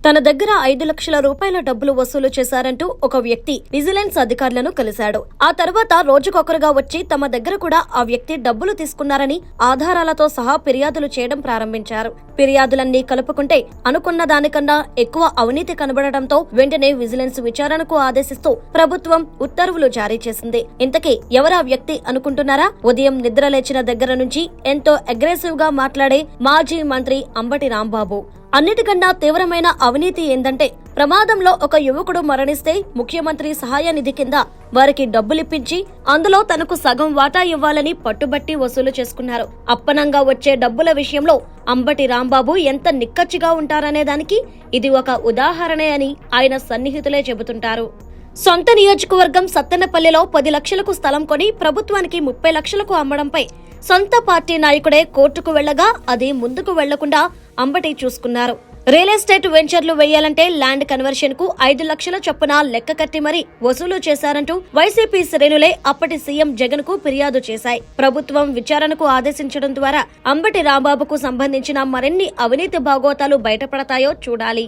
తన దగ్గర 5 లక్షల రూపాయల డబ్బులు వసూలు చేశారంటూ ఒక వ్యక్తి విజిలెన్స్ అధికారులను కలిశాడు. ఆ తర్వాత రోజుకొకరుగా వచ్చి తమ దగ్గర కూడా ఆ వ్యక్తి డబ్బులు తీసుకున్నారని ఆధారాలతో సహా ఫిర్యాదులు చేయడం ప్రారంభించారు. ఫిర్యాదులన్నీ కలుపుకుంటే అనుకున్న దానికన్నా ఎక్కువ అవినీతి కనబడడంతో వెంటనే విజిలెన్స్ విచారణకు ఆదేశిస్తూ ప్రభుత్వం ఉత్తర్వులు జారీ చేసింది. ఇంతకీ ఎవరా వ్యక్తి అనుకుంటున్నారా? ఉదయం నిద్ర లేచిన దగ్గర నుంచి ఎంతో అగ్రెసివ్ గా మాట్లాడే మాజీ మంత్రి అంబటి రాంబాబు. అన్నిటికన్నా తీవ్రమైన అవినీతి ఏందంటే, ప్రమాదంలో ఒక యువకుడు మరణిస్తే ముఖ్యమంత్రి సహాయ నిధి కింద వారికి డబ్బులిప్పించి అందులో తనకు సగం వాటా ఇవ్వాలని పట్టుబట్టి వసూలు చేసుకున్నారు. అప్పనంగా వచ్చే డబ్బుల విషయంలో అంబటి రాంబాబు ఎంత నిక్కచ్చిగా ఉంటారనే దానికి ఇది ఒక ఉదాహరణే అని ఆయన సన్నిహితులే చెబుతుంటారు. సొంత నియోజకవర్గం సత్తెనపల్లిలో 10 లక్షలకు స్థలం కొని ప్రభుత్వానికి 30 లక్షలకు అమ్మడంపై సొంత పార్టీ నాయకుడే కోర్టుకు వెళ్లగా అది ముందుకు వెళ్లకుండా అంబటి చూసుకున్నారు. రియల్ ఎస్టేట్ వెంచర్లు వేయాలంటే ల్యాండ్ కన్వర్షన్ కు 5 లక్షల చొప్పున లెక్క కట్టి మరీ వసూలు చేశారంటూ వైసీపీ శ్రేణులే అప్పటి సీఎం జగన్ కు ఫిర్యాదు చేశాయి. ప్రభుత్వం విచారణకు ఆదేశించడం ద్వారా అంబటి రాంబాబుకు సంబంధించిన మరిన్ని అవినీతి భాగోతాలు బయటపడతాయో చూడాలి.